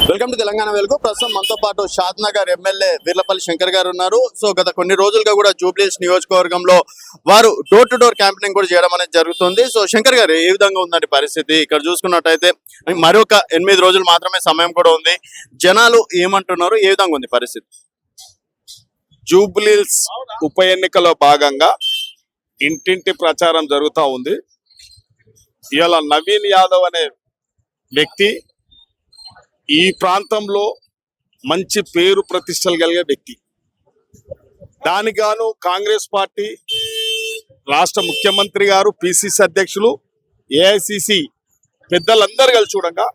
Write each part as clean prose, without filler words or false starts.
Welcome to Telangana వెలుగు. ప్రస్తుతం మనతో పాటు షాద్ నగర్ ఎమ్మెల్యే వీర్లపల్లి శంకర్ గారు ఉన్నారు. సో గత కొన్ని రోజులుగా కూడా జూబ్లీహిల్స్ నియోజకవర్గంలో వారు డోర్ టు డోర్ క్యాంపెయినింగ్ కూడా చేయడం అనేది జరుగుతుంది. సో శంకర్ గారు, ఏ విధంగా ఉందండి పరిస్థితి? ఇక్కడ చూసుకున్నట్టయితే మరొక 8 రోజులు మాత్రమే సమయం కూడా ఉంది. జనాలు ఏమంటున్నారు? ఏ విధంగా ఉంది పరిస్థితి? జూబ్లీహిల్స్ ఉప ఎన్నికలో భాగంగా ఇంటింటి ప్రచారం జరుగుతూ ఉంది. ఇవాళ నవీన్ యాదవ్ అనే వ్యక్తి ఈ ప్రాంతంలో మంచి పేరు ప్రతిష్టలు కలిగే వ్యక్తి. దానికి గాను కాంగ్రెస్ పార్టీ రాష్ట్ర ముఖ్యమంత్రి గారు, పిసిసి అధ్యక్షులు, ఏఐసిసి పెద్దలందరూ కలిసి చూడంగా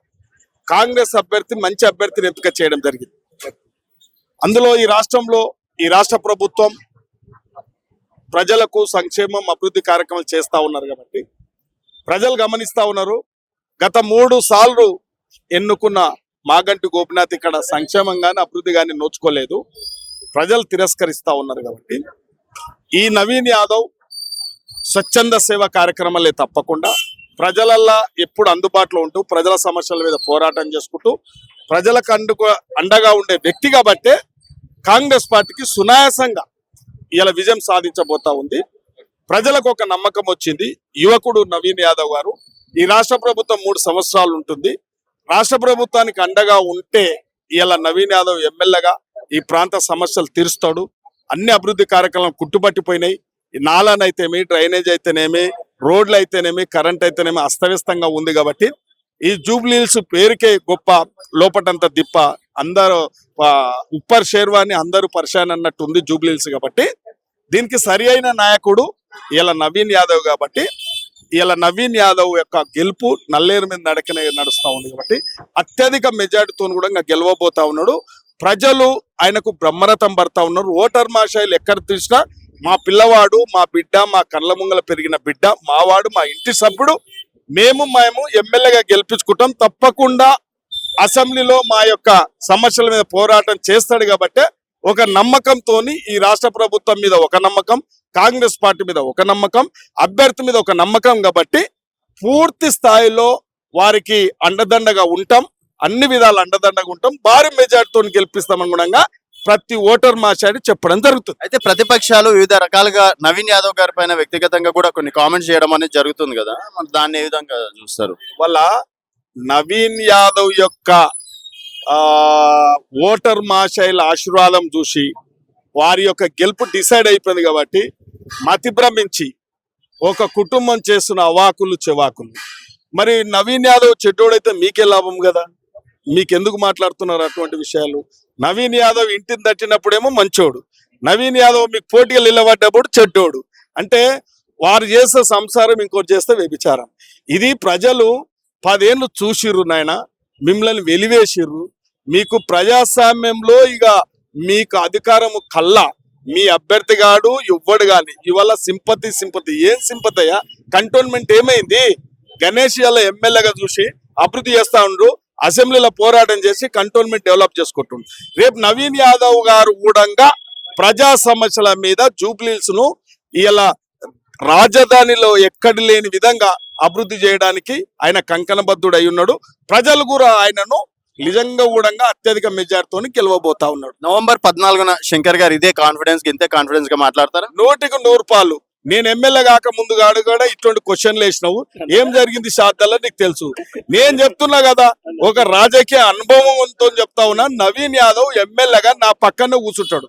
కాంగ్రెస్ అభ్యర్థి మంచి అభ్యర్థిని ఎంపిక చేయడం జరిగింది. అందులో ఈ రాష్ట్రంలో ఈ రాష్ట్ర ప్రభుత్వం ప్రజలకు సంక్షేమం, అభివృద్ధి కార్యక్రమాలు చేస్తూ ఉన్నారు కాబట్టి ప్రజలు గమనిస్తూ ఉన్నారు. గత 3 సార్లు ఎన్నుకున్న మాగంటి గోపినాథ్ ఇక్కడ సంక్షేమం కానీ అభివృద్ధి కానీ నోచుకోలేదు. ప్రజలు తిరస్కరిస్తూ ఉన్నారు కాబట్టి ఈ నవీన్ యాదవ్ స్వచ్ఛంద సేవ కార్యక్రమాలే తప్పకుండా ప్రజలల్లా ఎప్పుడు అందుబాటులో ఉంటూ ప్రజల సమస్యల మీద పోరాటం చేసుకుంటూ ప్రజలకు అండగా ఉండే వ్యక్తి కాబట్టే కాంగ్రెస్ పార్టీకి సునాయాసంగా ఇలా విజయం సాధించబోతా ఉంది. ప్రజలకు ఒక నమ్మకం వచ్చింది. యువకుడు నవీన్ యాదవ్ గారు ఈ రాష్ట్ర ప్రభుత్వం 3 సంవత్సరాలు ఉంటుంది. రాష్ట్ర ప్రభుత్వానికి అండగా ఉంటే ఇలా నవీన్ యాదవ్ ఎమ్మెల్యేగా ఈ ప్రాంత సమస్యలు తీరుస్తాడు. అన్ని అభివృద్ధి కార్యక్రమాలు కుట్టుబట్టిపోయినాయి. నాలనైతేమి, డ్రైనేజ్ అయితేనేమి, రోడ్లు అయితేనేమి, కరెంట్ అయితేనేమి అస్తవ్యస్తంగా ఉంది కాబట్టి ఈ జూబ్లీహిల్స్ పేరుకే గొప్ప, లోపటంత దిప్ప, అందరూ ఉప్పర్ షేర్వాని అందరూ పరిశాన్ అన్నట్టు ఉంది జూబ్లీహిల్స్. కాబట్టి దీనికి సరి అయిన నాయకుడు ఇలా నవీన్ యాదవ్ కాబట్టి ఇలా నవీన్ యాదవ్ యొక్క గెలుపు నల్లేరు మీద నడుస్తూ ఉంది కాబట్టి అత్యధిక మెజార్టీతో కూడా గెలవబోతా ఉన్నాడు. ప్రజలు ఆయనకు బ్రహ్మరథం పడతా ఉన్నారు. ఓటర్ మాషాయిలు ఎక్కడ తీసినా మా పిల్లవాడు, మా బిడ్డ, మా కళ్ళ ముంగల పెరిగిన బిడ్డ, మావాడు, మా ఇంటి సభ్యుడు, మేము ఎమ్మెల్యేగా గెలిపించుకుంటాం, తప్పకుండా అసెంబ్లీలో మా యొక్క సమస్యల మీద పోరాటం చేస్తాడు. కాబట్టి ఒక నమ్మకంతో ఈ రాష్ట్ర ప్రభుత్వం మీద ఒక నమ్మకం, కాంగ్రెస్ పార్టీ మీద ఒక నమ్మకం, అభ్యర్థి మీద ఒక నమ్మకం కాబట్టి పూర్తి స్థాయిలో వారికి అండదండగా ఉంటాం, అన్ని విధాలు అండదండగా ఉంటాం, భారీ మెజార్టీతో గెలిపిస్తామనుగుణంగా ప్రతి ఓటర్ మాట్లాడి చెప్పడం జరుగుతుంది. అయితే ప్రతిపక్షాలు వివిధ రకాలుగా నవీన్ యాదవ్ గారి పైన వ్యక్తిగతంగా కూడా కొన్ని కామెంట్స్ చేయడం అనేది జరుగుతుంది కదా, దాన్ని ఏ విధంగా చూస్తారు? వల్ల నవీన్ యాదవ్ యొక్క ఓటర్ మాషాయిల ఆశీర్వాదం చూసి వారి యొక్క గెలుపు డిసైడ్ అయిపోయింది కాబట్టి మతి భ్రమించి ఒక కుటుంబం చేస్తున్న అవాకులు చెవాకులు. మరి నవీన్ యాదవ్ చెడ్డోడైతే మీకే లాభం కదా, మీకెందుకు మాట్లాడుతున్నారు అటువంటి విషయాలు? నవీన్ యాదవ్ ఇంటిని తట్టినప్పుడేమో మంచోడు, నవీన్ యాదవ్ మీకు పోటీగా నిలబడ్డప్పుడు చెడ్డోడు. అంటే వారు చేసే సంసారం ఇంకోటి చేస్తే వ్యభిచారం. ఇది ప్రజలు 10 ఏళ్ళు చూసిర్రు నాయన, మిమ్మల్ని వెలివేసిర్రు. మీకు ప్రజాస్వామ్యంలో ఇక మీకు అధికారము కల్లా మీ అభ్యర్థి గాడు ఇవ్వడు గాని ఇవాళ సింపతి ఏం సింపతయ్యా? కంటోన్మెంట్ ఏమైంది? గణేష్ ఇలా ఎమ్మెల్యేగా చూసి అభివృద్ధి చేస్తా ఉండ్రు, అసెంబ్లీలో పోరాటం చేసి కంటోన్మెంట్ డెవలప్ చేసుకుంటుండ్రు. రేపు నవీన్ యాదవ్ గారు కూడా ప్రజా సమస్యల మీద జూబ్లీహిల్స్ ను ఇలా రాజధానిలో ఎక్కడి లేని విధంగా అభివృద్ధి చేయడానికి ఆయన కంకణబద్ధుడు అయి ఉన్నాడు. ప్రజలు కూడా ఆయనను నిజంగా కూడా అత్యధిక మెజార్టీతో గెలవబోతా ఉన్నాడు. నవంబర్ 14న శంకర్ గారు ఇంతే కాన్ఫిడెన్స్ గా మాట్లాడతారా? 100కి 100 పాలు. నేను ఎమ్మెల్యే కాక ముందు గాడు కూడా ఇటువంటి క్వశ్చన్లు వేసినావు. ఏం జరిగింది షాద్దాలో నీకు తెలుసు. నేను చెప్తున్నా కదా, ఒక రాజకీయ అనుభవంతో చెప్తా ఉన్నా, నవీన్ యాదవ్ ఎమ్మెల్యేగా నా పక్కనే కూర్చుంటాడు.